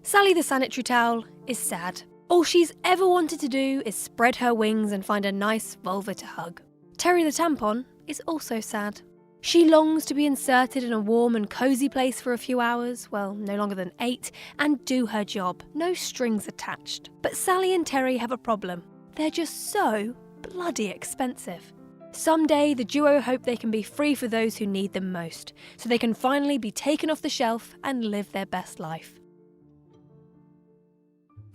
Sally the sanitary towel is sad. All she's ever wanted to do is spread her wings and find a nice vulva to hug. Terry the tampon is also sad. She longs to be inserted in a warm and cosy place for a few hours, well, no longer than 8, and do her job, no strings attached. But Sally and Terry have a problem. They're just so bloody expensive. Someday, the duo hope they can be free for those who need them most, so they can finally be taken off the shelf and live their best life.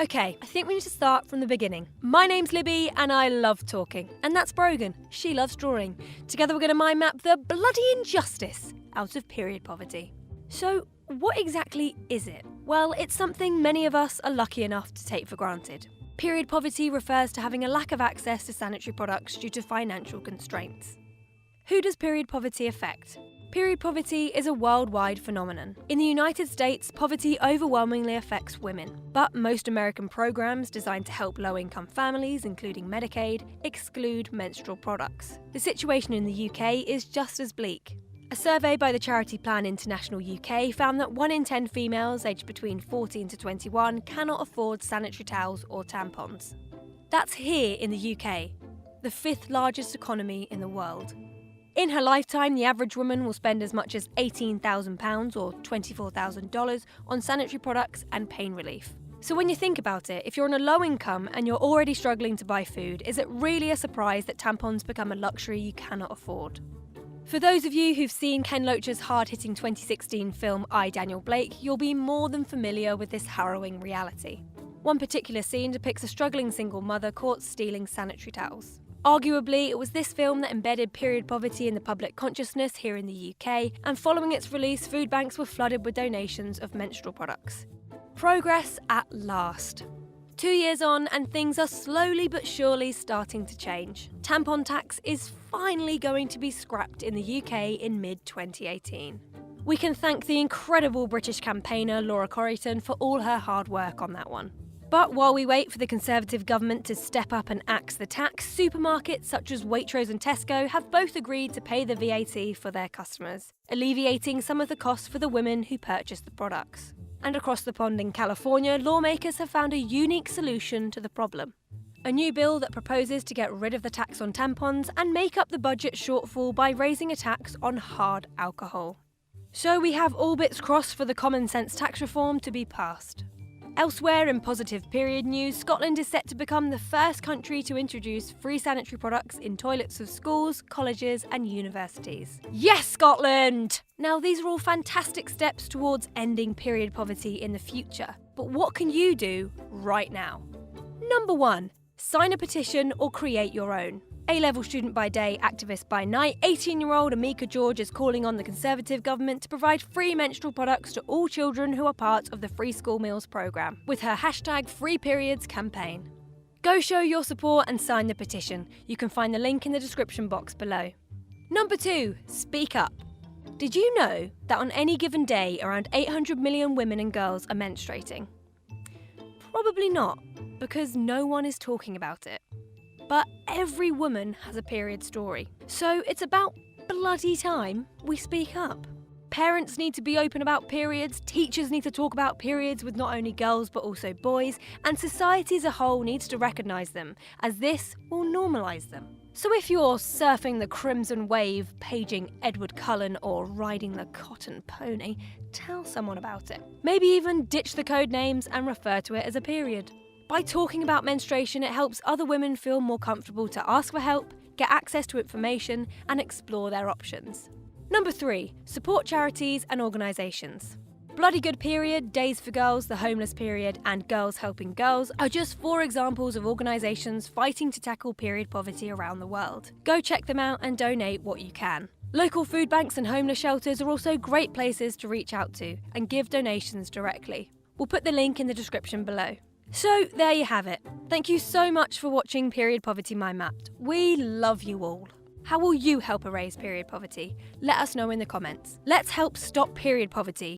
Okay, I think we need to start from the beginning. My name's Libby and I love talking. And that's Brogan. She loves drawing. Together we're going to mind map the bloody injustice out of period poverty. So, what exactly is it? Well, it's something many of us are lucky enough to take for granted. Period poverty refers to having a lack of access to sanitary products due to financial constraints. Who does period poverty affect? Period poverty is a worldwide phenomenon. In the United States, poverty overwhelmingly affects women, but most American programs designed to help low-income families, including Medicaid, exclude menstrual products. The situation in the UK is just as bleak. A survey by the charity Plan International UK found that 1 in 10 females aged between 14 to 21 cannot afford sanitary towels or tampons. That's here in the UK, the 5th largest economy in the world. In her lifetime, the average woman will spend as much as £18,000 or $24,000 on sanitary products and pain relief. So when you think about it, if you're on a low income and you're already struggling to buy food, is it really a surprise that tampons become a luxury you cannot afford? For those of you who've seen Ken Loach's hard-hitting 2016 film I, Daniel Blake, you'll be more than familiar with this harrowing reality. One particular scene depicts a struggling single mother caught stealing sanitary towels. Arguably, it was this film that embedded period poverty in the public consciousness here in the UK, and following its release, food banks were flooded with donations of menstrual products. Progress at last. 2 years on, and things are slowly but surely starting to change. Tampon tax is finally going to be scrapped in the UK in mid-2018. We can thank the incredible British campaigner Laura Corrington for all her hard work on that one. But while we wait for the Conservative government to step up and axe the tax, supermarkets such as Waitrose and Tesco have both agreed to pay the VAT for their customers, alleviating some of the costs for the women who purchased the products. And across the pond in California, lawmakers have found a unique solution to the problem. A new bill that proposes to get rid of the tax on tampons and make up the budget shortfall by raising a tax on hard alcohol. So we have all bits crossed for the common sense tax reform to be passed. Elsewhere in positive period news, Scotland is set to become the first country to introduce free sanitary products in toilets of schools, colleges and universities. Yes, Scotland! Now, these are all fantastic steps towards ending period poverty in the future. But what can you do right now? Number 1. Sign a petition or create your own. A-level student by day, activist by night, 18-year-old Amika George is calling on the Conservative government to provide free menstrual products to all children who are part of the Free School Meals programme, with her #FreePeriods campaign. Go show your support and sign the petition. You can find the link in the description box below. Number 2. Speak up. Did you know that on any given day, around 800 million women and girls are menstruating? Probably not, because no one is talking about it. But every woman has a period story. So it's about bloody time we speak up. Parents need to be open about periods, teachers need to talk about periods with not only girls but also boys, and society as a whole needs to recognise them, as this will normalise them. So if you're surfing the crimson wave, paging Edward Cullen or riding the cotton pony, tell someone about it. Maybe even ditch the code names and refer to it as a period. By talking about menstruation, it helps other women feel more comfortable to ask for help, get access to information, and explore their options. Number 3. Support charities and organisations. Bloody Good Period, Days for Girls, The Homeless Period, and Girls Helping Girls are just 4 examples of organisations fighting to tackle period poverty around the world. Go check them out and donate what you can. Local food banks and homeless shelters are also great places to reach out to and give donations directly. We'll put the link in the description below. So there you have it. Thank you so much for watching Period Poverty Mind Mapped. We love you all. How will you help erase period poverty? Let us know in the comments. Let's help stop period poverty.